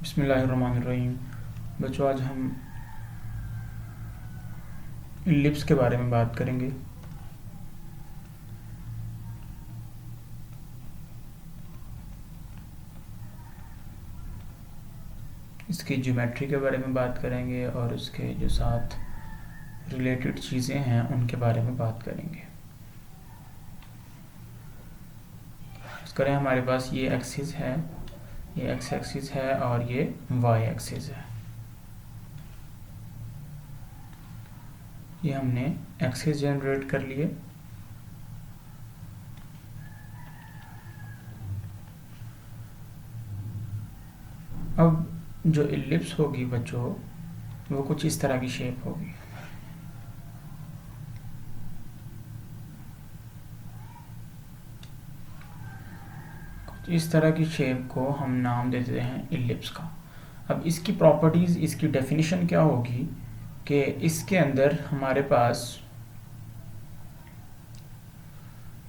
बिस्मिल्लाहिर्रहमानिर्रहीम। बच्चों, आज हम इलिप्स के बारे में बात करेंगे। इसकी ज्योमेट्री के बारे में बात करेंगे और उसके जो साथ रिलेटेड चीज़ें हैं उनके बारे में बात करेंगे। करें, हमारे पास ये एक्सिस है, ये एक्स एक्सिस है और ये वाई एक्सिस है। ये हमने एक्सिस जनरेट कर लिए। अब जो इलिप्स होगी बच्चों, वो कुछ इस तरह की शेप होगी। इस तरह की शेप को हम नाम देते हैं इलिप्स का। अब इसकी प्रॉपर्टीज़, इसकी डेफिनेशन क्या होगी कि इसके अंदर हमारे पास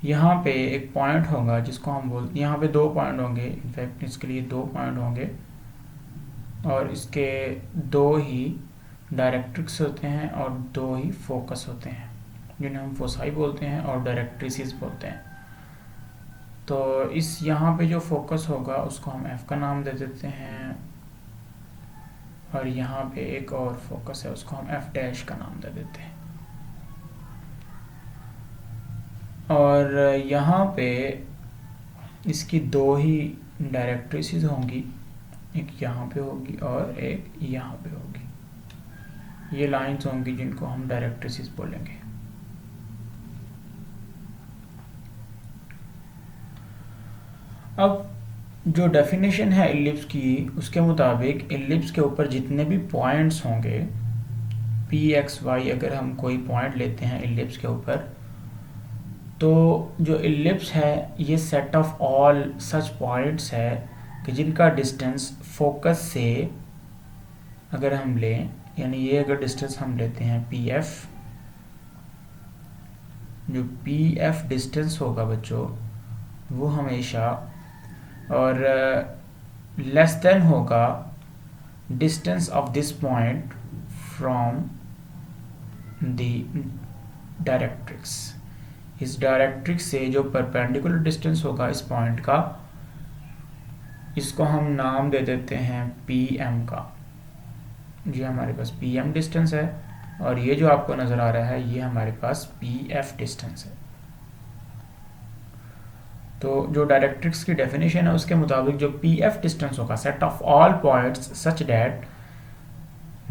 यहाँ पे एक पॉइंट होगा जिसको हम बोलते, यहाँ पे दो पॉइंट होंगे, इनफैक्ट इसके लिए दो पॉइंट होंगे और इसके दो ही डायरेक्ट्रिक्स होते हैं और दो ही फोकस होते हैं, जिन्हें हम फोसाई बोलते हैं और डायरेक्ट्रिसेस बोलते हैं। तो इस यहाँ पे जो फोकस होगा उसको हम एफ का नाम दे देते हैं और यहाँ पे एक और फोकस है, उसको हम एफ डैश का नाम दे देते हैं। और यहाँ पे इसकी दो ही डायरेक्ट्रिसेस होंगी, एक यहाँ पे होगी और एक यहाँ पे होगी। ये लाइंस होंगी जिनको हम डायरेक्ट्रिसेस बोलेंगे। अब जो डेफिनेशन है इलिप्स की, उसके मुताबिक इलिप्स के ऊपर जितने भी पॉइंट्स होंगे, पी एक्स वाई, अगर हम कोई पॉइंट लेते हैं इलिप्स के ऊपर, तो जो इलिप्स है ये set of all such points है कि जिनका डिस्टेंस फोकस से अगर हम लें, यानी ये अगर डिस्टेंस हम लेते हैं पी एफ, जो पी एफ डिस्टेंस होगा बच्चों वो हमेशा और लेस देन होगा distance of this point from the directrix. इस डायरेक्ट्रिक्स से जो परपेंडिकुलर डिस्टेंस होगा इस पॉइंट का, इसको हम नाम दे देते हैं पी एम का। ये हमारे पास पी एम डिस्टेंस है और ये जो आपको नज़र आ रहा है ये हमारे पास पी एफ डिस्टेंस है। तो जो डायरेक्ट्रिक्स की डेफिनेशन है उसके मुताबिक जो पी एफ डिस्टेंस होगा, set of all points such that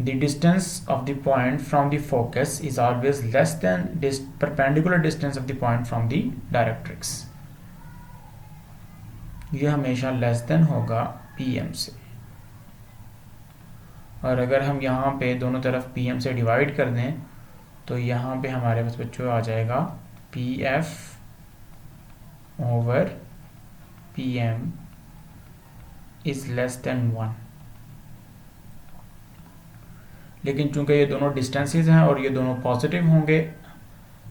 the distance of the point from the focus is always less than this perpendicular distance of the point from the directrix। ये हमेशा less than होगा pm से। और अगर हम यहाँ पे दोनों तरफ pm से डिवाइड कर दें तो यहाँ पे हमारे पास बच्चों आ जाएगा pf over pm is less than 1। लेकिन चूंकि ये दोनों डिस्टेंसेस हैं और ये दोनों पॉजिटिव होंगे,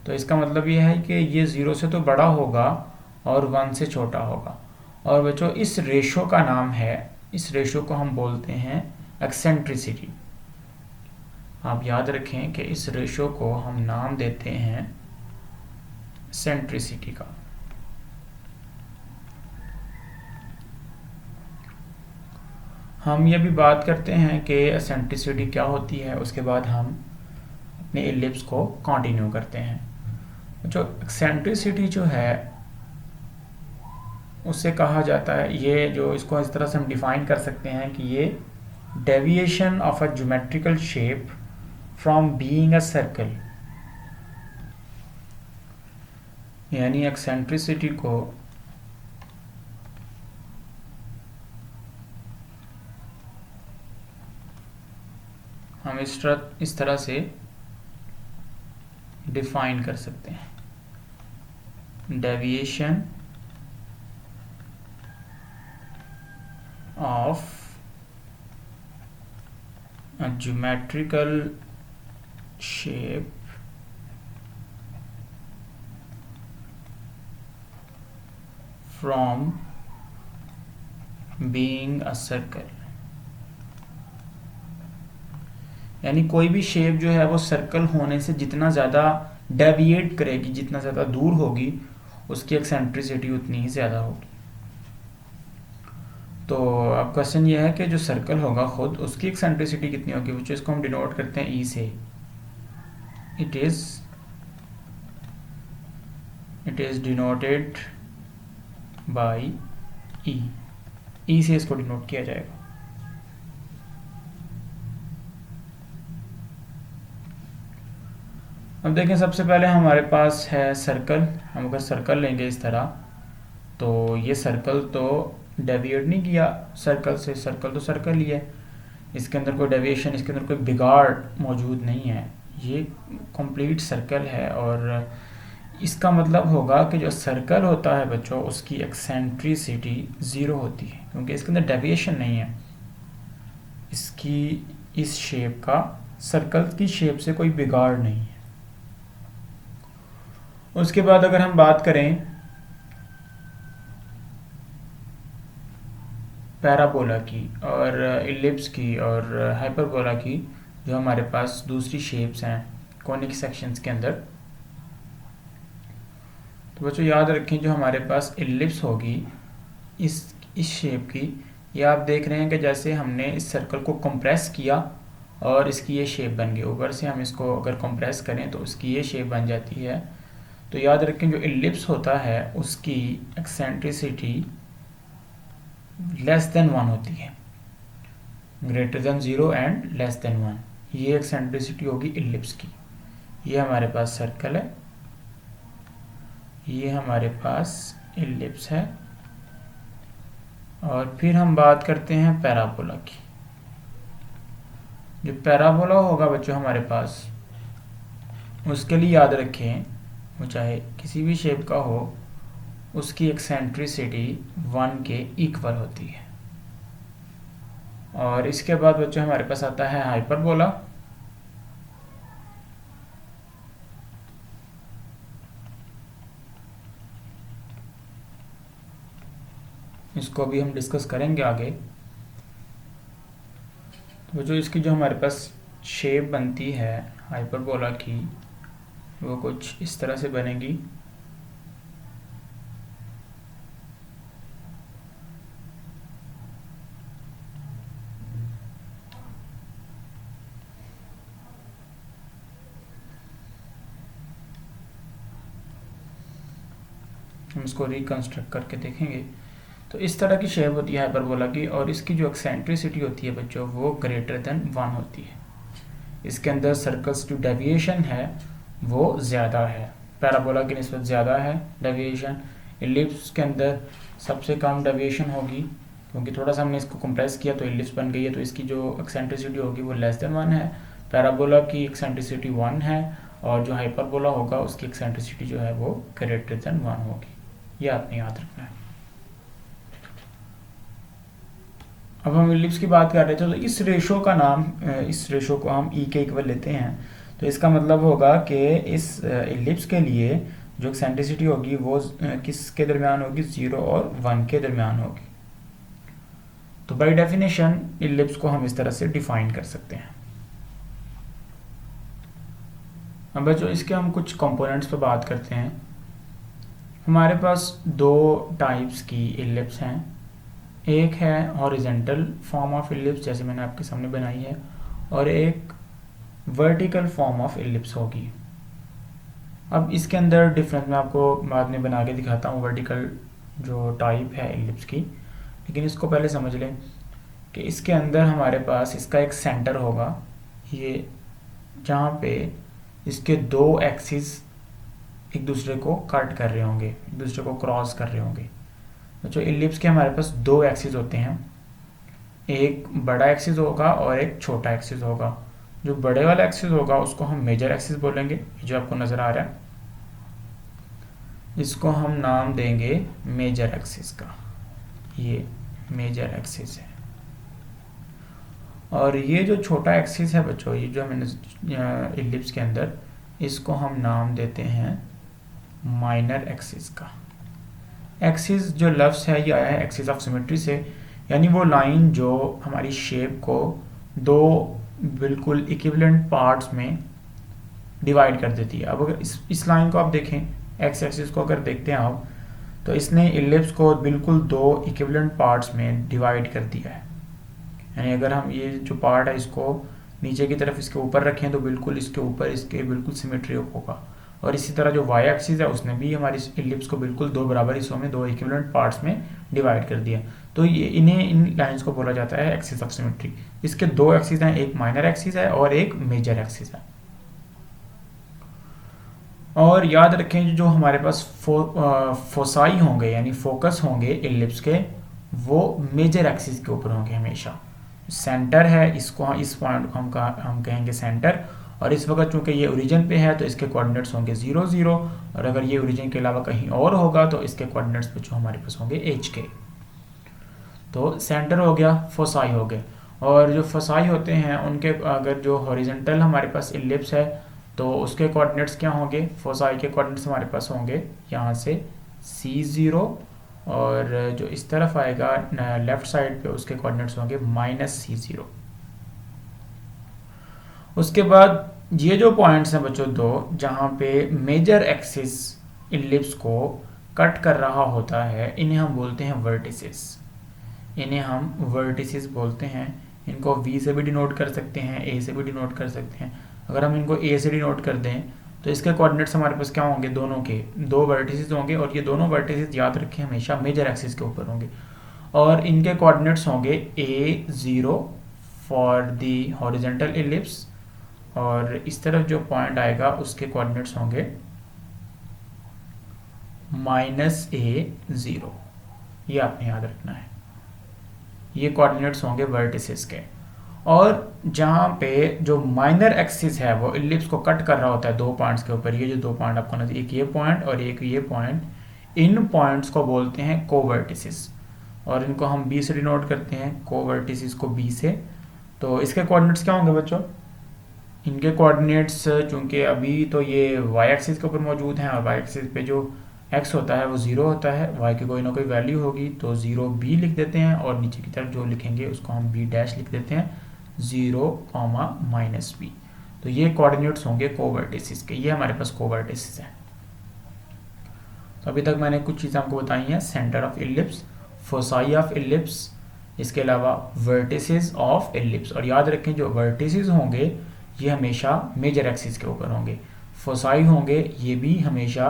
तो इसका मतलब ये है कि ये 0 से तो बड़ा होगा और 1 से छोटा होगा। और बच्चों इस रेशो का नाम है, इस रेशो को हम बोलते हैं एक्सेंट्रिसिटी। आप याद रखें कि इस रेशो को हम नाम देते हैं एक्सेंट्रिसिटी का। हम ये भी बात करते हैं कि एक्सेंट्रिसिटी क्या होती है, उसके बाद हम अपने इलिप्स को कंटिन्यू करते हैं। जो एक्सेंट्रिसिटी जो है उससे कहा जाता है, ये जो इसको इस तरह से हम डिफाइन कर सकते हैं कि ये deviation of a geometrical shape from being a circle. यानी एक्सेंट्रिसिटी को हम इस तरह से डिफाइन कर सकते हैं, deviation of a geometrical shape from being a circle। यानी कोई भी शेप जो है वो सर्कल होने से जितना ज़्यादा डेविएट करेगी, जितना ज़्यादा दूर होगी, उसकी एक्सेंट्रिसिटी उतनी ही ज़्यादा होगी। तो अब क्वेश्चन ये है कि जो सर्कल होगा खुद उसकी एक्सेंट्रिसिटी कितनी होगी, which इसको हम डिनोट करते हैं ई से। It is denoted by E से इसको डिनोट किया जाएगा। अब देखें, सबसे पहले हमारे पास है सर्कल। हम अगर सर्कल लेंगे इस तरह, तो ये सर्कल तो डेविएट नहीं किया सर्कल से, सर्कल तो सर्कल ही है, इसके अंदर कोई डेविएशन, इसके अंदर कोई बिगाड़ मौजूद नहीं है, ये कंप्लीट सर्कल है। और इसका मतलब होगा कि जो सर्कल होता है बच्चों, उसकी एक्सेंट्रिसिटी ज़ीरो होती है, क्योंकि इसके अंदर डेविएशन नहीं है। इसकी इस शेप का, सर्कल की शेप से कोई बिगाड़ नहीं है। उसके बाद अगर हम बात करें पैराबोला की और इलिप्स की और हाइपरबोला की, जो हमारे पास दूसरी शेप्स हैं कॉनिक सेक्शंस के अंदर, तो बच्चों याद रखें जो हमारे पास इलिप्स होगी इस शेप की, ये आप देख रहे हैं कि जैसे हमने इस सर्कल को कंप्रेस किया और इसकी ये शेप बन गई। ऊपर से हम इसको अगर कंप्रेस करें तो उसकी ये शेप बन जाती है। तो याद रखें जो इलिप्स होता है उसकी एक्सेंट्रिसिटी लेस देन 1 होती है, greater than 0 and less than 1, ये एक्सेंट्रिसिटी होगी इलिप्स की। ये हमारे पास सर्कल है, ये हमारे पास इलिप्स है। और फिर हम बात करते हैं पैराबोला की। जो पैराबोला होगा बच्चों हमारे पास, उसके लिए याद रखें वो चाहे किसी भी शेप का हो, उसकी एक्सेंट्रिसिटी 1 के इक्वल होती है। और इसके बाद बच्चों हमारे पास आता है हाइपरबोला। इसको भी हम डिस्कस करेंगे आगे। तो जो इसकी जो हमारे पास शेप बनती है हाइपरबोला की, वो कुछ इस तरह से बनेगी। हम इसको रिकंस्ट्रक्ट करके देखेंगे। तो इस तरह की शेप होती है हाइपरबोला की, और इसकी जो एक्सेंट्रिसिटी होती है बच्चों वो ग्रेटर देन 1 होती है। इसके अंदर सर्कल्स जो डेविएशन है वो ज़्यादा है, पैराबोला की निस्बत ज़्यादा है डेविएशन। इलिप्स के अंदर सबसे कम डेविएशन होगी, क्योंकि थोड़ा सा हमने इसको कंप्रेस किया तो इलिप्स बन गई है, तो इसकी जो एक्सेंट्रिसिटी होगी वो लेस देन 1 है। पैराबोला की एक्सेंट्रिसिटी 1 है, और जो हाइपरबोला होगा उसकी एक्सेंट्रिसिटी जो है वो ग्रेटर देन 1 होगी। ये आपने याद रखना है। अब हम इलिप्स की बात कर रहे थे, तो इस रेशो का नाम, इस रेशो को हम ई के इक्वल लेते हैं। तो इसका मतलब होगा कि इस इलिप्स के लिए जो एक्सेंट्रिसिटी होगी वो किसके दरमियान होगी, 0 और 1 के दरमियान होगी। तो बाय डेफिनेशन इलिप्स को हम इस तरह से डिफाइन कर सकते हैं। अब बच्चों इसके हम कुछ कंपोनेंट्स पर बात करते हैं। हमारे पास 2 टाइप्स की इलिप्स हैं। एक है हॉरिजेंटल फॉर्म ऑफ इलिप्स, जैसे मैंने आपके सामने बनाई है, और एक वर्टिकल फॉर्म ऑफ इलिप्स होगी। अब इसके अंदर डिफरेंस मैं आपको बाद में बना के दिखाता हूँ, वर्टिकल जो टाइप है इलिप्स की। लेकिन इसको पहले समझ लें कि इसके अंदर हमारे पास इसका एक सेंटर होगा, ये जहाँ पे इसके 2 एक्सिस एक दूसरे को कट कर रहे होंगे, एक दूसरे को क्रॉस कर रहे होंगे। तो जो इलिप्स के हमारे पास 2 एक्सिस होते हैं, एक बड़ा एक्सिस होगा और एक छोटा एक्सिस होगा। जो बड़े वाला एक्सिस होगा उसको हम मेजर एक्सिस बोलेंगे, जो आपको नज़र आ रहा है, इसको हम नाम देंगे मेजर एक्सिस का। ये मेजर एक्सिस है। और ये जो छोटा एक्सिस है बच्चों, ये जो मैंने इलिप्स के अंदर, इसको हम नाम देते हैं माइनर एक्सिस का। एक्सिस जो लफ्ज़ है ये आया है एक्सिस ऑफ सिमेट्री से, यानी वो लाइन जो हमारी शेप को 2 बिल्कुल इक्विवेलेंट पार्ट्स में डिवाइड कर देती है। अब अगर इस लाइन को आप देखें, एक्स एक्सिस को अगर देखते हैं आप, तो इसने इलिप्स को बिल्कुल दो इक्विवेलेंट पार्ट्स में डिवाइड कर दिया है। यानी अगर हम ये जो पार्ट है इसको नीचे की तरफ इसके ऊपर रखें तो बिल्कुल इसके ऊपर इसके बिल्कुल सिमेट्री होगा। और इसी तरह जो वाई एक्सिस है उसने भी हमारी इलिप्स को बिल्कुल दो बराबर हिस्सों में, दो इक्विवेलेंट पार्ट्स में डिवाइड कर दिया। तो ये इन लाइंस को बोला जाता है एक्सिस ऑफ सिमेट्री। इसके दो एक्सिस हैं, एक माइनर एक्सिस है और एक मेजर एक्सिस है। और याद रखें जो हमारे पास फोसाई होंगे यानी फोकस होंगे इलिप्स के, वो मेजर एक्सिस के ऊपर होंगे हमेशा। सेंटर है, इसको इस पॉइंट को हम कहेंगे सेंटर। और इस वक्त चूंकि ये ओरिजिन पे है तो इसके कोऑर्डिनेट्स होंगे 0 0, और अगर ये ओरिजिन के अलावा कहीं और होगा तो इसके कोऑर्डिनेट्स बच्चों हमारे पास होंगे एच के। तो सेंटर हो गया, फोसाई हो गए। और जो फोसाई होते हैं उनके अगर जो हॉरिजॉन्टल हमारे पास इलिप्स है तो उसके कोऑर्डिनेट्स क्या होंगे, फोसाई के कोऑर्डिनेट्स हमारे पास होंगे यहाँ से C0, और जो इस तरफ आएगा लेफ्ट साइड पे उसके कोऑर्डिनेट्स होंगे -C0। उसके बाद ये जो पॉइंट्स हैं बच्चों दो, जहाँ पे मेजर एक्सिस इलिप्स को कट कर रहा होता है, इन्हें हम बोलते हैं वर्टिसेस। इन्हें हम वर्टिसेस बोलते हैं। इनको V से भी डिनोट कर सकते हैं, A से भी डिनोट कर सकते हैं। अगर हम इनको A से डिनोट कर दें तो इसके कोऑर्डिनेट्स हमारे पास क्या होंगे, दोनों के दो वर्टिसेस होंगे, और ये दोनों वर्टिसेस याद रखें हमेशा मेजर एक्सिस के ऊपर होंगे। और इनके कोऑर्डिनेट्स होंगे A0 for the horizontal ellipse, और इस तरफ जो पॉइंट आएगा उसके कोऑर्डिनेट्स होंगे -A0। ये आपने याद रखना है, ये कोऑर्डिनेट्स होंगे वर्टिसेस के। और जहाँ पे जो माइनर एक्सिस है वो इलिप्स को कट कर रहा होता है दो पॉइंट्स के ऊपर, ये जो दो पॉइंट आपको नजर, एक ये पॉइंट और एक ये पॉइंट, इन पॉइंट्स को बोलते हैं कोवर्टिसेस, और इनको हम B से डिनोट करते हैं, कोवर्टिसेस को B से। तो इसके कोऑर्डिनेट्स क्या होंगे बच्चों, इनके कोऑर्डिनेट्स चूंकि अभी तो ये y एक्सिस के ऊपर मौजूद हैं, और y एक्सिस पे जो x होता है वो 0 होता है, y की कोई ना कोई वैल्यू होगी तो 0b लिख देते हैं, और नीचे की तरफ जो लिखेंगे उसको हम b डैश लिख देते हैं, 0, -b। तो ये कोऑर्डिनेट्स होंगे कोवर्टिसेस के, ये हमारे पास कोवर्टिसेस है। तो अभी तक मैंने कुछ चीज़ें आपको बताई हैं, centre of ellipse, foci of ellipse, इसके अलावा वर्टिसेस ऑफ इलिप्स। और याद रखें जो वर्टिसेस होंगे ये हमेशा मेजर एक्सिस के ऊपर होंगे, फोसाई होंगे ये भी हमेशा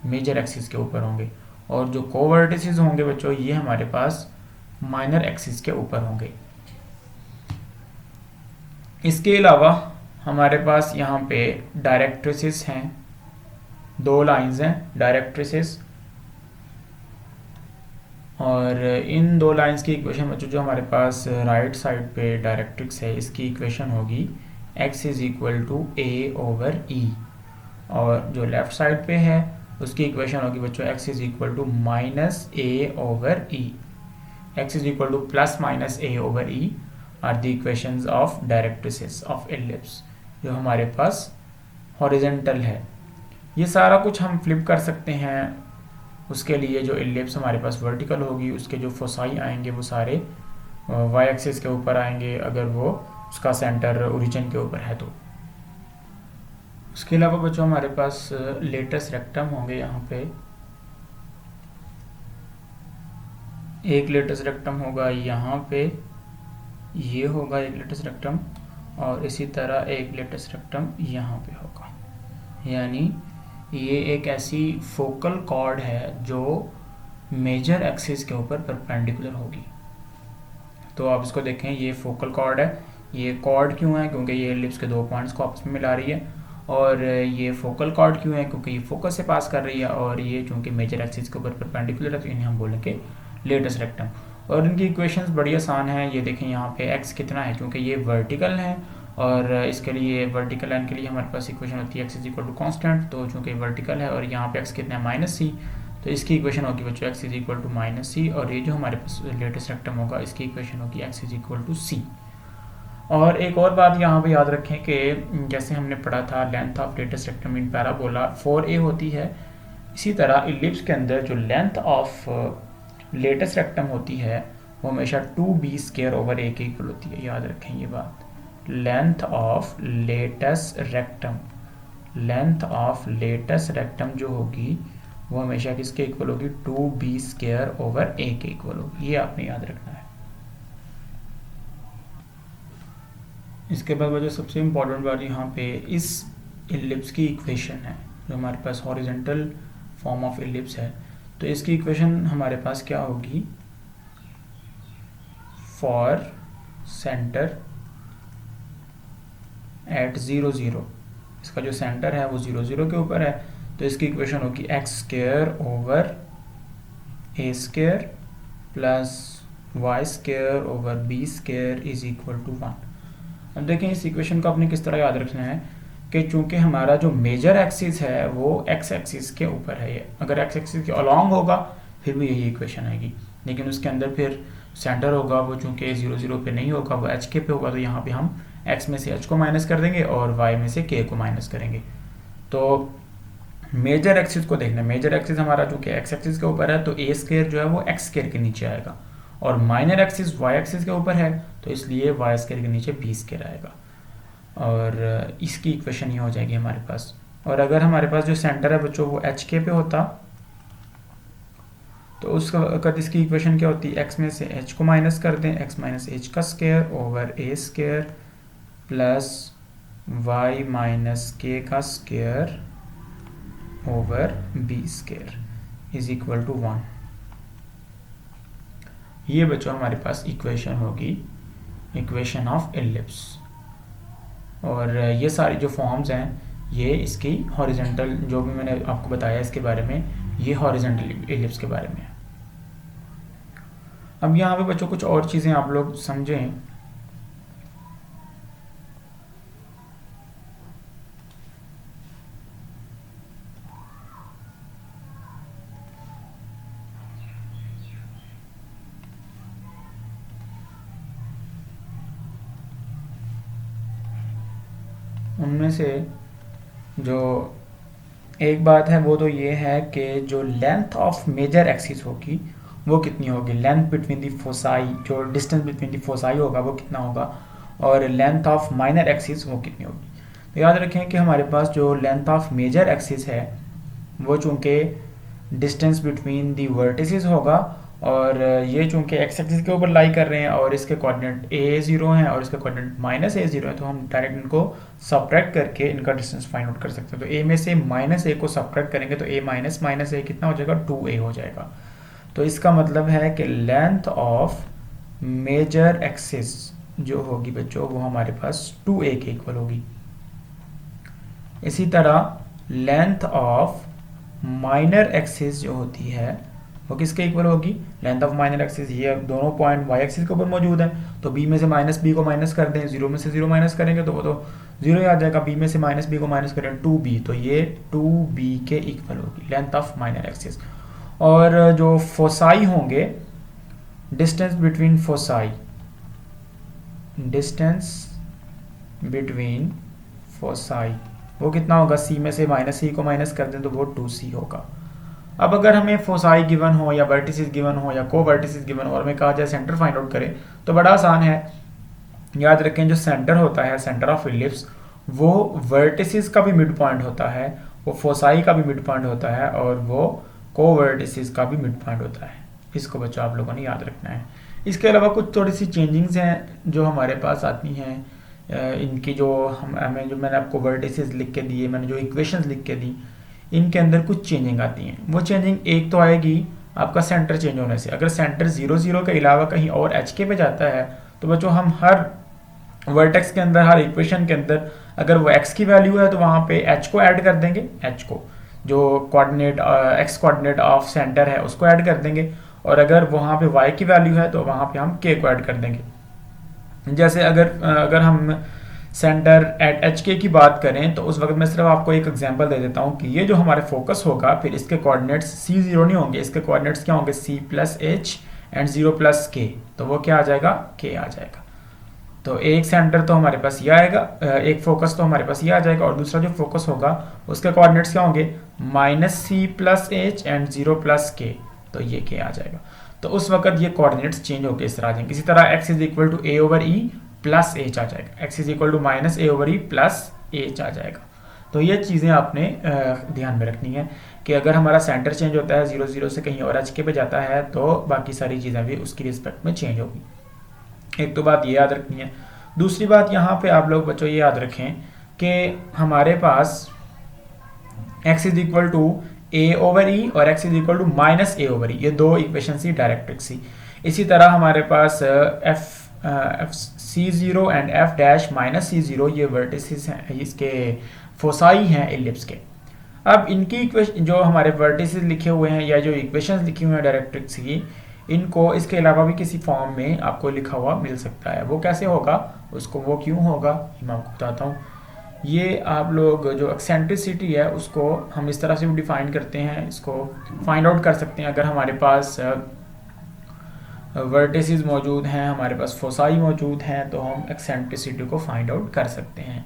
मेजर एक्सिस के ऊपर होंगे, और जो कोवर्टिसेस होंगे बच्चों ये हमारे पास माइनर एक्सिस के ऊपर होंगे। इसके अलावा हमारे पास यहाँ पे डायरेक्ट्रिसेस हैं, दो लाइंस हैं डायरेक्ट्रिसेस, और इन दो लाइंस की इक्वेशन बच्चों जो हमारे पास राइट साइड पे डायरेक्ट्रिक्स है इसकी इक्वेशन होगी x = a/e, और जो लेफ्ट साइड पे है उसकी इक्वेशन होगी बच्चों x = -a/e। x ± a/e are the equations of directrices of ellipse जो हमारे पास हॉरिजॉन्टल है। ये सारा कुछ हम फ्लिप कर सकते हैं, उसके लिए जो इलिप्स हमारे पास वर्टिकल होगी उसके जो फोसाई आएंगे वो सारे y एक्सिस के ऊपर आएंगे, अगर वो उसका सेंटर ओरिजिन के ऊपर है तो। उसके अलावा बच्चों हमारे पास लेटस रेक्टम होंगे, यहाँ पे एक लेटस रेक्टम होगा, यहाँ पे ये होगा एक लेटस रेक्टम, और इसी तरह एक लेटस रेक्टम यहाँ पे होगा। यानी ये एक ऐसी फोकल कॉर्ड है जो मेजर एक्सिस के ऊपर परपेंडिकुलर होगी। तो आप इसको देखें, ये फोकल कॉर्ड है। ये कॉर्ड क्यों है, क्योंकि ये इलिप्स के दो पॉइंट्स को आपस में मिला रही है। और ये फोकल कॉर्ड क्यों है, क्योंकि ये फोकस से पास कर रही है, और ये चूंकि मेजर एक्सिस के ऊपर परपेंडिकुलर है तो इन्हें हम बोलेंगे लेटस रेक्टम। और इनकी इक्वेशंस बड़ी आसान है, ये देखें यहाँ पे x कितना है, क्योंकि ये वर्टिकल है, और इसके लिए वर्टिकल लाइन के लिए हमारे पास इक्वेशन होती है x = कांस्टेंट, तो चूंकि वर्टिकल है और यहाँ पे x कितना है -c, तो इसकी इक्वेशन होगी बच्चों x = -c, और ये जो हमारे पास लेटस रेक्टम होगा इसकी इक्वेशन होगी x = c। और एक और बात यहाँ पे याद रखें कि जैसे हमने पढ़ा था length of latus rectum in parabola 4a होती है, इसी तरह इलिप्स के अंदर जो लेंथ ऑफ लेटस रेक्टम होती है वो हमेशा 2b² / a के इक्वल होती है। याद रखें ये बात, length of latus rectum, length of latus rectum जो होगी वो हमेशा किसके इक्वल होगी, 2b² ओवर a के इक्वल होगी। ये आपने याद रखना है। इसके बाद जो सबसे इम्पोर्टेंट बात यहाँ पे इस इलिप्स की इक्वेशन है, जो हमारे पास हॉरिजॉन्टल फॉर्म ऑफ इलिप्स है, तो इसकी इक्वेशन हमारे पास क्या होगी, फॉर सेंटर एट 0 0, इसका जो सेंटर है वो 0 0 के ऊपर है, तो इसकी इक्वेशन होगी x² over a² plus y² over b² is equal to 1। अब देखें इस इक्वेशन को आपने किस तरह याद रखना है कि चूंकि हमारा जो मेजर एक्सिस है वो x एक्सिस के ऊपर है, ये अगर x एक्सिस के अलॉन्ग होगा फिर भी यही इक्वेशन आएगी, लेकिन उसके अंदर फिर सेंटर होगा वो चूंकि 0 0 पे नहीं होगा, वो h के पे होगा, तो यहाँ पे हम x में से h को माइनस कर देंगे और y में से k को माइनस करेंगे। तो मेजर एक्सिस को देखना, मेजर एक्सिस हमारा चूंकि x एक्सिस के ऊपर है तो a² जो है वो x² के नीचे आएगा, और माइनर एक्सिस y एक्सिस के ऊपर है तो इसलिए y² के नीचे b² आएगा, और इसकी इक्वेशन ये हो जाएगी हमारे पास। और अगर हमारे पास जो सेंटर है बच्चों वो h के पे होता तो उस वक्त इसकी इक्वेशन क्या होती है, x में से h को माइनस कर दें, x माइनस h का square over a² plus y minus k का square over b² is equal to 1। ये बच्चों हमारे पास इक्वेशन होगी, इक्वेशन ऑफ इलिप्स। और ये सारी जो फॉर्म्स हैं ये इसकी हॉरिजॉन्टल, जो भी मैंने आपको बताया इसके बारे में, ये हॉरिजॉन्टल इलिप्स के बारे में है। अब यहाँ पे बच्चों कुछ और चीज़ें आप लोग समझें। उनमें से जो एक बात है वो तो ये है कि जो लेंथ ऑफ मेजर एक्सिस होगी वो कितनी होगी, लेंथ बिटवीन दी फोसाई, जो डिस्टेंस बिटवीन दी फोसाई होगा वो कितना होगा, और लेंथ ऑफ माइनर एक्सिस वो कितनी होगी। तो याद रखें कि हमारे पास जो लेंथ ऑफ मेजर एक्सिस है वो चूँकि डिस्टेंस बिटवीन दी वर्टिसेस होगा, और ये चूँकि एक्स एक्सिस के ऊपर लाई कर रहे हैं और इसके कोऑर्डिनेट a0 हैं और इसके कोऑर्डिनेट -a0 है, तो हम डायरेक्ट इनको सब्ट्रैक्ट करके इनका डिस्टेंस फाइंड आउट कर सकते हैं। तो a में से -a को सब्ट्रैक्ट करेंगे तो a माइनस -a कितना हो जाएगा, 2a हो जाएगा। तो इसका मतलब है कि लेंथ ऑफ मेजर एक्सिस जो होगी बच्चों वो हमारे पास 2a के इक्वल होगी। इसी तरह लेंथ ऑफ माइनर एक्सिस जो होती है वो किसके इक्वल होगी, लेंथ ऑफ माइनर एक्सिस, ये दोनों पॉइंट y एक्सिस के ऊपर मौजूद है, तो b में से -b को माइनस कर दें, 0 में से 0 माइनस करेंगे तो वो तो 0 ही आ जाएगा, b में से -b को माइनस करें 2b, तो ये 2b के इक्वल होगी लेंथ ऑफ माइनर एक्सिस। और जो फोसाई होंगे, distance between foci, distance between foci वो कितना होगा, c में से -c को माइनस कर दें तो वो 2c होगा। अब अगर हमें फोसाई गिवन हो या वर्टिसेस गिवन हो या को वर्टिसेस गिवन हो और हमें कहा जाए सेंटर फाइंड आउट करें तो बड़ा आसान है। याद रखें जो सेंटर होता है, सेंटर ऑफ इलिप्स, वो वर्टिसेस का भी मिड पॉइंट होता है, वो फोसाई का भी मिड पॉइंट होता है, और वो को वर्टिसेस का भी मिड पॉइंट होता है। इसको बच्चों आप लोगों ने याद रखना है। इसके अलावा कुछ थोड़ी सी चेंजिंग्स हैं जो हमारे पास आती हैं, इनकी जो हमें जो मैंने आपको वर्टिसेस लिख के दिए, मैंने जो इक्वेशंस लिख के दी, इनके अंदर कुछ चेंजिंग आती हैं। वो चेंजिंग एक तो आएगी आपका सेंटर चेंज होने से। अगर सेंटर 0 0 के अलावा कहीं और HK पे जाता है तो बच्चों हम हर वर्टेक्स के अंदर, हर इक्वेशन के अंदर अगर वो x की वैल्यू है तो वहाँ पे h को ऐड कर देंगे, h को जो coordinate x coordinate of centre है उसको ऐड कर देंगे, और अगर वहाँ पे y की वैल्यू है तो वहाँ पे हम k को ऐड कर देंगे। जैसे अगर हम सेंटर एट HK की बात करें तो उस वक्त मैं सिर्फ आपको एक एग्जांपल दे देता हूँ कि ये जो हमारे फोकस होगा, फिर इसके कोऑर्डिनेट्स C0 नहीं होंगे, इसके कोऑर्डिनेट्स क्या होंगे, C plus H and 0 plus K, तो वो क्या आ जाएगा, K आ जाएगा। तो एक सेंटर तो हमारे पास ये आएगा, एक फोकस तो हमारे पास ये आ जाएगा, और दूसरा जो फोकस होगा उसके कोऑर्डिनेट्स क्या होंगे, -C plus H and 0 plus K, तो ये K आ जाएगा। तो उस वक्त ये कोऑर्डिनेट्स चेंज होकर इस तरह आ जाएंगे। इसी तरह x is equal to a over e, plus h आ जाएगा, x is equal to minus a over e plus h आ जाएगा। तो ये चीज़ें आपने ध्यान में रखनी है कि अगर हमारा सेंटर चेंज होता है 0 0 से कहीं और एच के पे जाता है तो बाकी सारी चीज़ें भी उसकी रिस्पेक्ट में चेंज होगी। एक तो बात ये याद रखनी है। दूसरी बात यहाँ पे आप लोग बच्चों ये याद रखें कि हमारे पास x is equal to a over e और x is equal to minus a over e, ये दो इक्वेशन सी डायरेक्ट्रिक्स सी। इसी तरह हमारे पास f c zero and f dash minus c zero ये वर्टिसेस हैं, इसके फोसाई हैं एलिप्स के। अब इनकी इक्वेशन जो हमारे वर्टिसेस लिखे हुए हैं या जो इक्वेशंस लिखी हुई हैं डायरेक्ट्रिक्स की, इनको इसके अलावा भी किसी फॉर्म में आपको लिखा हुआ मिल सकता है। वो कैसे होगा, उसको वो क्यों होगा मैं आपको बताता हूँ। ये आप लोग जो एक्सेंट्रिसिटी है उसको हम इस तरह से भी डिफाइन करते हैं, इसको फाइंड आउट कर सकते हैं। अगर हमारे पास वर्टिसेस मौजूद हैं, हमारे पास फोसाई मौजूद हैं, तो हम एक्सेंट्रिसिटी को फाइंड आउट कर सकते हैं।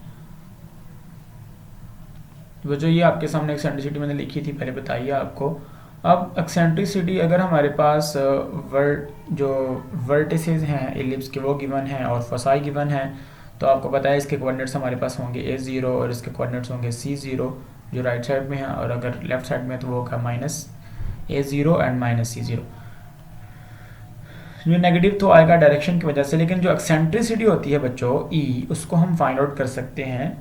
वो जो ये आपके सामने एक्सेंट्रिसिटी मैंने लिखी थी पहले बताइए आपको। अब एक्सेंट्रिसिटी अगर हमारे पास जो वर्टिसेस हैं एलिप्स के वो गिवन हैं और फोसाई गिवन हैं, तो आपको पता है इसके कोऑर्डिनेट्स हमारे पास होंगे a0 और इसके कोऑर्डिनेट्स होंगे c0 जो राइट साइड में है, और अगर लेफ्ट साइड में तो वो होगा minus a0 and minus c0। जो नेगेटिव तो आएगा डायरेक्शन की वजह से, लेकिन जो एक्सेंट्रिसिटी होती है बच्चों e, उसको हम फाइंड आउट कर सकते हैं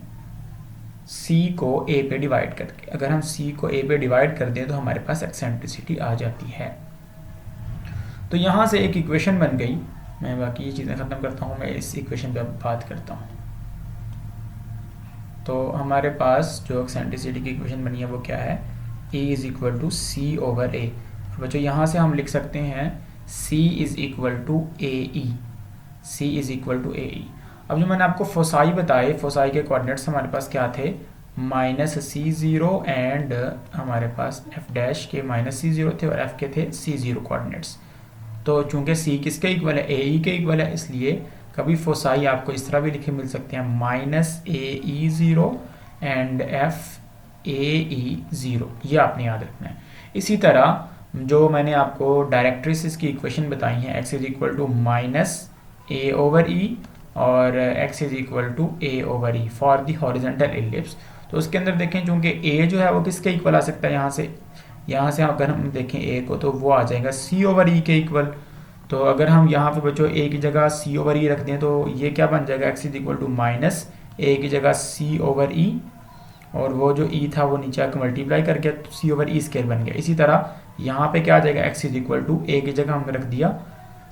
c को a पे डिवाइड करके। अगर हम c को a पे डिवाइड कर दें तो हमारे पास एक्सेंट्रिसिटी आ जाती है। तो यहाँ से एक इक्वेशन बन गई। मैं बाकी ये चीज़ें ख़त्म करता हूँ, मैं इस इक्वेशन पे बात करता हूँ। तो हमारे पास जो एक्सेंट्रिसिटी की इक्वेशन बनी है वो क्या है, e is equal to C over a. बच्चों यहाँ से हम लिख सकते हैं c is equal to a e, c is equal to a e. अब जो मैंने आपको फोसाई बताए, फोसाई के कोऑर्डिनेट्स हमारे पास क्या थे, माइनस सी ज़ीरो एंड हमारे पास एफ डैश के माइनस सी ज़ीरो थे और एफ के थे सी ज़ीरो कोऑर्डिनेट्स। तो चूंकि c किसके इक्वल है, ए ई के इक्वल है, इसलिए कभी फोसाई आपको इस तरह भी लिखे मिल सकते हैं minus A E zero and F A E zero, ये आपने याद रखना है। इसी तरह जो मैंने आपको डायरेक्ट्रिसेस की इक्वेशन बताई हैं, x is equal to minus a over e और x is equal to a over e for the horizontal ellipse. तो उसके अंदर देखें चूंकि a जो है वो किसके इक्वल आ सकता है, यहाँ से अगर हम देखें a को तो वो आ जाएगा c ओवर ई के इक्वल। तो अगर हम यहाँ पे बच्चों a की जगह c ओवर ई रख दें तो ये क्या बन जाएगा, x is equal to minus a की जगह c ओवर ई और वो जो e था वो नीचे आकर मल्टीप्लाई कर गया तो c ओवर ई स्क्वायर बन गया। इसी तरह यहाँ पे क्या आ जाएगा, x is equal to a की जगह हमने रख दिया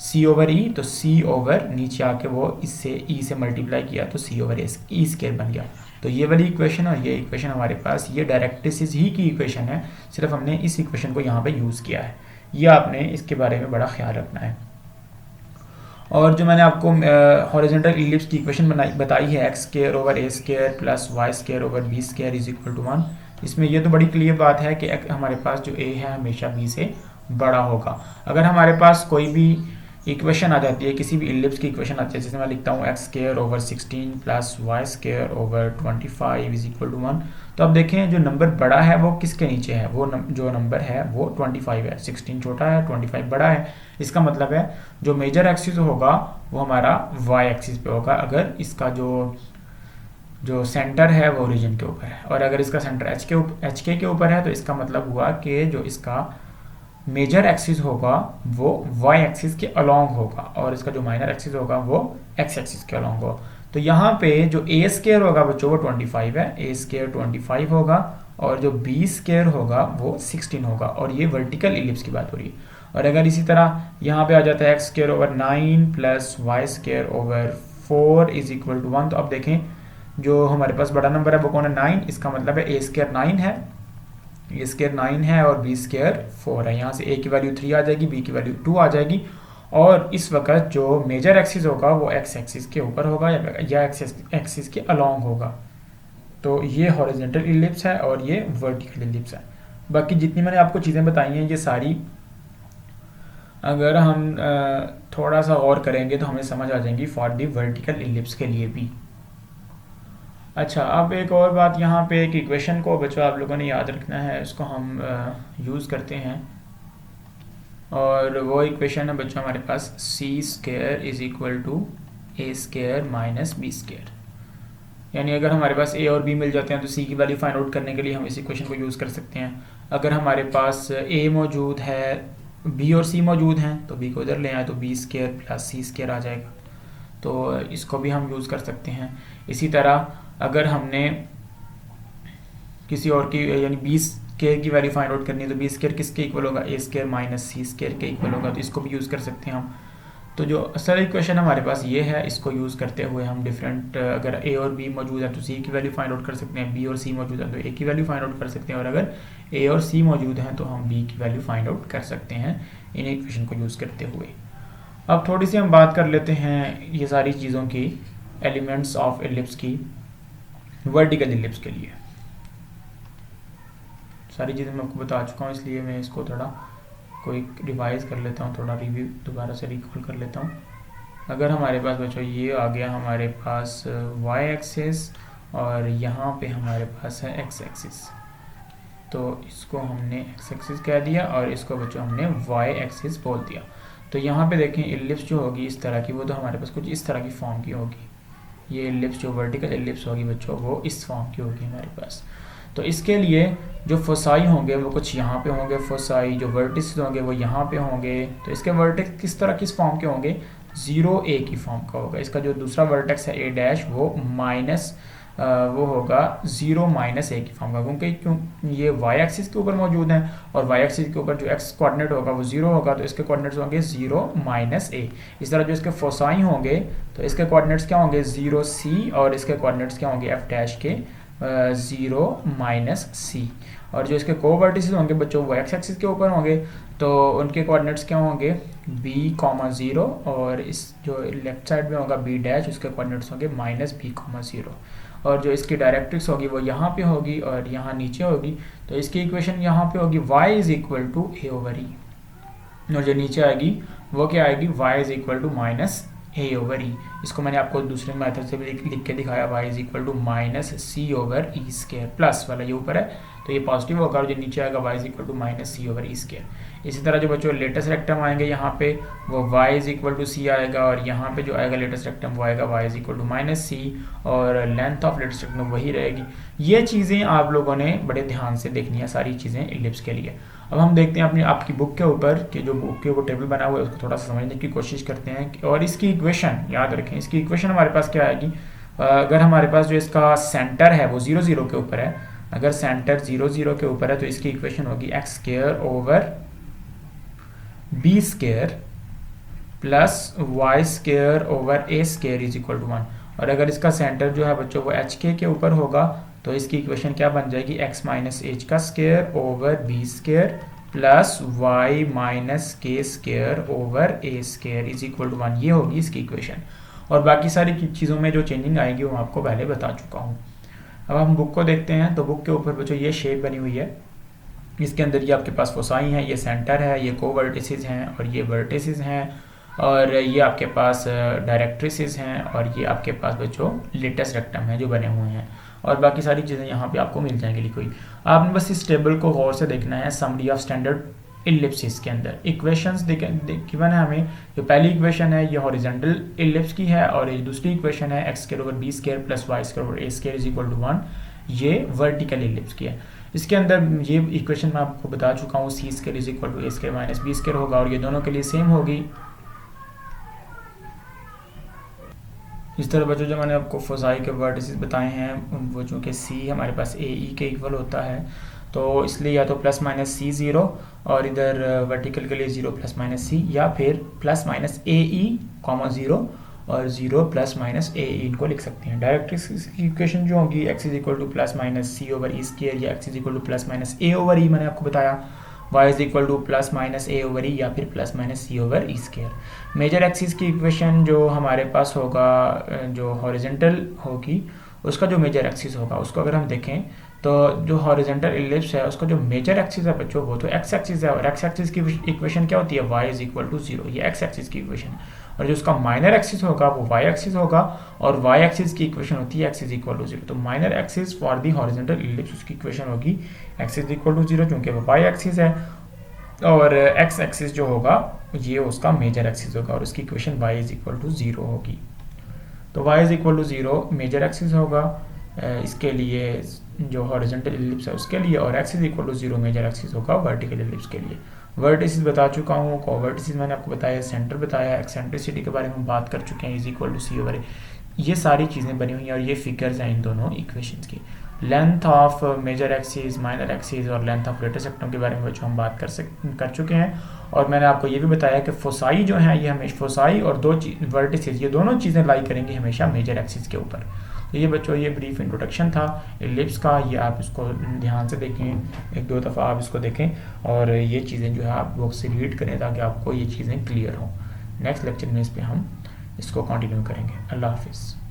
c ओवर ई, तो c ओवर नीचे आके वो इससे e से मल्टीप्लाई किया तो c ओवर ई स्क्वायर बन गया। तो ये वाली इक्वेशन और ये इक्वेशन हमारे पास ये डायरेक्ट्रिसेस ही की इक्वेशन है, सिर्फ हमने इस इक्वेशन को यहाँ पे यूज़ किया है। ये आपने इसके बारे में बड़ा ख्याल रखना है। और जो मैंने आपको हॉरिजॉन्टल इलिप्स की इक्वेशन बताई है, X square over A square plus Y square over B square is equal to 1, इसमें ये तो बड़ी क्लियर बात है कि हमारे पास जो ए है हमेशा बी से बड़ा होगा। अगर हमारे पास कोई भी इक्वेशन आ जाती है, किसी भी इलिप्स की इक्वेशन आती है, जैसे मैं लिखता हूँ X square over 16 plus Y square over 25 is equal to 1, तो अब देखें जो नंबर बड़ा है वो किसके नीचे है, वो जो नंबर है वो 25 है, 16 छोटा है 25 बड़ा है। इसका मतलब है जो मेजर एक्सिस होगा वो हमारा वाई एक्सिस पे होगा अगर इसका जो सेंटर है वो ओरिजिन के ऊपर है, और अगर इसका सेंटर एच के ऊपर है तो इसका मतलब हुआ कि जो इसका मेजर एक्सिस होगा वो वाई एक्सिस के अलोंग होगा और इसका जो माइनर एक्सिस होगा वो एक्स एक्सिस के अलोंग होगा। तो यहाँ पे जो ए स्क्वायर होगा बच्चों वो 25 है, ए स्क्वायर 25 होगा और जो बी स्क्वायर होगा वो 16 होगा, और ये वर्टिकल इलिप्स की बात हो रही है। और अगर इसी तरह यहाँ पे आ जाता है X square over 9 plus Y square over 4 is equal to 1, तो अब देखें जो हमारे पास बड़ा नंबर है वो कौन है, 9, इसका मतलब है ए स्क्वायर 9 है, ए स्क्वायर 9 है और बी स्क्वायर 4 है। यहाँ से ए की वैल्यू 3 आ जाएगी, बी की वैल्यू 2 आ जाएगी, और इस वक्त जो मेजर एक्सिस होगा वो एक्स एक्सिस के ऊपर होगा या एक्स एक्सिस के अलोंग होगा। तो ये हॉरिजॉन्टल इलिप्स है और ये वर्टिकल इलिप्स है। बाकी जितनी मैंने आपको चीज़ें बताई हैं ये सारी अगर हम थोड़ा सा और करेंगे तो हमें समझ आ जाएंगी फॉर दी वर्टिकल इलिप्स के लिए भी। अच्छा, अब एक और बात, यहाँ पे एक इक्वेशन को बच्चों आप लोगों ने याद रखना है, इसको हम यूज़ करते हैं, और वो इक्वेशन है बच्चों हमारे पास c square is equal to a square minus b square. यानी अगर हमारे पास ए और बी मिल जाते हैं तो सी की वैल्यू फाइंड आउट करने के लिए हम इस इक्वेशन को यूज़ कर सकते हैं। अगर हमारे पास ए मौजूद है, बी और सी मौजूद हैं, तो बी को इधर ले आए तो बी स्केयर प्लस सी स्केयर आ जाएगा। तो इसको भी हम यूज़ कर सकते हैं। इसी तरह अगर हमने किसी और की यानी बी स्केयर की वैल्यू फाइंड आउट करनी है तो बी स्केयर किसके इक्वल होगा, ए स्केयर माइनस सी स्केयर के इक्वल होगा, तो इसको भी यूज़ कर सकते हैं हम। तो जो असल इक्वेशन हमारे पास ये है, इसको यूज़ करते हुए हम डिफरेंट, अगर ए और बी मौजूद है तो सी की वैल्यू फाइंड आउट कर सकते हैं, बी और सी मौजूद है तो ए की वैल्यू फाइंड आउट कर सकते हैं, और अगर ए और सी मौजूद हैं तो हम बी की वैल्यू फाइंड आउट कर सकते हैं इन इक्वेशन को यूज़ करते हुए। अब थोड़ी सी हम बात कर लेते हैं ये सारी चीज़ों की, एलिमेंट्स ऑफ एलिप्स की वर्टिकल एलिप्स के लिए। सारी चीज़ें मैं आपको बता चुका हूँ, इसलिए मैं इसको थोड़ा कोई रिवाइज कर लेता हूँ, थोड़ा रिव्यू दोबारा से रिकॉल कर लेता हूँ। अगर हमारे पास बच्चों ये आ गया हमारे पास y एक्सिस और यहाँ पे हमारे पास है x एक्सिस, तो इसको हमने x एक्सिस कह दिया और इसको बच्चों हमने y एक्सिस बोल दिया। तो यहाँ पे देखें एलिप्स जो होगी इस तरह की, वो तो हमारे पास कुछ इस तरह की फॉर्म की होगी। ये एलिप्स जो वर्टिकल एलिप्स होगी बच्चों वो इस फॉर्म की होगी हमारे पास। तो इसके लिए जो फोसाई होंगे वो कुछ यहाँ पे होंगे, फोसाई जो वर्टिस होंगे वो यहाँ पे होंगे। तो इसके वर्टेक्स किस तरह किस फॉर्म के होंगे, 0 a की फॉर्म का होगा। इसका जो दूसरा वर्टेक्स है a डैश वो माइनस वो होगा 0 माइनस a की फॉर्म का, क्यों ये y एक्सिस के ऊपर मौजूद है और y एक्सिस के ऊपर जो x कोऑर्डिनेट होगा वो 0 होगा, तो इसके कोऑर्डिनेट्स होंगे 0 माइनस a। इस तरह जो इसके फोसाई होंगे तो इसके कोऑर्डिनेट्स क्या होंगे 0 c और इसके कोऑर्डिनेट्स क्या होंगे f डैश के 0 माइनस सी। और जो इसके कोवर्टिसेस होंगे बच्चों वो एक्स एक्सिस के ऊपर होंगे, तो उनके कोऑर्डिनेट्स क्या होंगे b, 0 और इस जो लेफ्ट साइड में होगा b डैश उसके कोऑर्डिनेट्स होंगे माइनस b, 0। और जो इसकी डायरेक्ट्रिक्स होगी वो यहाँ पे होगी और यहाँ नीचे होगी, तो इसकी इक्वेशन यहाँ पे होगी y is equal to a over e, और जो नीचे आएगी वो क्या आएगी y is equal to minus a over e. इसको मैंने आपको दूसरे मेथड से भी लिख के दिखाया, y is equal to minus C over E square, plus वाला ये ऊपर है तो ये पॉजिटिव होगा और जो नीचे आएगा y is equal to minus C over E square. इसी तरह जो बच्चों लेटेस्ट रेक्टम आएंगे यहाँ पे वो y इज इक्वल टू सी आएगा, और यहाँ पे जो आएगा लेटेस्ट रेक्टम वो आएगा y is equal to minus c, और लेंथ ऑफ लेटेस्ट रेक्टम वही रहेगी। ये चीज़ें आप लोगों ने बड़े ध्यान से देखनी है सारी चीज़ें एलिप्स के लिए। अब हम देखते हैं अपनी आपकी बुक के ऊपर कि जो बुक के ऊपर टेबल बना हुआ है उसको थोड़ा सा समझने की कोशिश करते हैं। और इसकी इक्वेशन याद रखें, इसकी इक्वेशन हमारे पास क्या आएगी, अगर हमारे पास जो इसका सेंटर है वो 0 0 के ऊपर है, अगर सेंटर 0 0 के ऊपर है तो इसकी इक्वेशन होगी x square over b square plus y square over a square is equal to 1। और अगर इसका सेंटर जो है बच्चों वो hk के ऊपर होगा तो इसकी इक्वेशन क्या बन जाएगी, x माइनस h का square over b square plus y minus k square over a square is equal to 1। ये होगी इसकी इक्वेशन। और बाकी सारी चीज़ों में जो चेंजिंग आएगी वो आपको पहले बता चुका हूँ। अब हम बुक को देखते हैं, तो बुक के ऊपर बच्चों ये शेप बनी हुई है, इसके अंदर ये आपके पास फोसाई हैं, ये सेंटर है, ये कोवर्टिसेस हैं और ये वर्टिसेस हैं, और ये आपके पास डायरेक्ट्रिसेस हैं, और ये आपके पास बच्चों लेटेस्ट रेक्टम है जो बने हुए हैं, और बाकी सारी चीज़ें यहाँ पे आपको मिल जाएंगी लिखी हुई। आपने बस इस टेबल को गौर से देखना है। समरी ऑफ स्टैंडर्ड इलिप्सिस के अंदर इक्वेशंस गिवन है हमें। जो पहली इक्वेशन है ये हॉरिजॉन्टल इलिप्स की है, और ये दूसरी इक्वेशन है x square over b square plus y square over a square is equal to 1, ये वर्टिकल इलिप्स की है। इसके अंदर ये इक्वेशन मैं आपको बता चुका हूँ, c square is equal to a square minus b square होगा, और ये दोनों के लिए सेम होगी। इस तरह बच्चों जो मैंने आपको फोसाई के वर्टिसेस बताए हैं वो चूँकि c हमारे पास a e के इक्वल होता है, तो इसलिए या तो प्लस माइनस सी 0 और इधर वर्टिकल के लिए 0 प्लस माइनस सी, या फिर प्लस माइनस ए ई कॉमा 0 और 0 प्लस माइनस ए ई इनको लिख सकते हैं। डायरेक्ट्रिक्स की इक्वेशन जो होगी x is equal to plus minus C over e square, या x is equal to plus minus a over e, मैंने आपको बताया y is equal to plus minus a over e या फिर प्लस माइनस सी over e square. Major axis की equation जो हमारे पास होगा, जो हॉरिजॉन्टल होगी, उसका जो मेजर एक्सिस होगा उसको अगर हम देखें तो जो हॉरिजॉन्टल इलिप्स है उसका जो मेजर एक्सिस है बच्चों वो तो एक्स एक्सिस है, और एक्स एक्सिस की इक्वेशन क्या होती है y इज इक्वल टू 0, ये एक्स एक्सिस की इक्वेशन। और जो उसका माइनर एक्सिस होगा वो y एक्सिस होगा, और y एक्सिस की इक्वेशन होती है x इज इक्वल टू 0। तो minor axis for the horizontal ellipse उसकी इक्वेशन होगी x इज इक्वल टू 0 क्योंकि वो y एक्सिस है, और x एक्सिस जो होगा ये उसका मेजर एक्सिस होगा और उसकी equation y is equal to 0 होगी। तो y is equal to 0 major axis होगा इसके लिए जो हॉरिजॉन्टल एलिप्स है उसके लिए, और x is equal to 0 major axis होगा वर्टिकल एलिप्स के लिए। वर्टिसिस बता चुका हूँ, कोवर्टिसिस मैंने आपको बताया, सेंटर बताया, एक्सेंट्रिसिटी के बारे में बात कर चुके हैं, is equal to C over. ये सारी चीज़ें बनी हुई हैं और ये फिगर्स हैं इन दोनों इक्वेशंस की। Length of major axis, minor axis और लेंथ ऑफ ग्रेटर सेक्टम के बारे में बच्चों हम बात कर चुके हैं। और मैंने आपको ये भी बताया कि फोसाई जो है ये हमेशा फोसाई और दो वर्टिसेस ये दोनों चीज़ें लाई करेंगी हमेशा मेजर एक्सिस के ऊपर। तो ये बच्चों ये ब्रीफ इंट्रोडक्शन था एलिप्स का, ये आप इसको ध्यान से देखें, एक दो दफ़ा आप इसको देखें और ये चीज़ें जो है आप बुक से रीड करें ताकि आपको ये चीज़ें क्लियर हों। नेक्स्ट लेक्चर में इस पर हम इसको कंटिन्यू करेंगे। अल्लाह हाफिज़।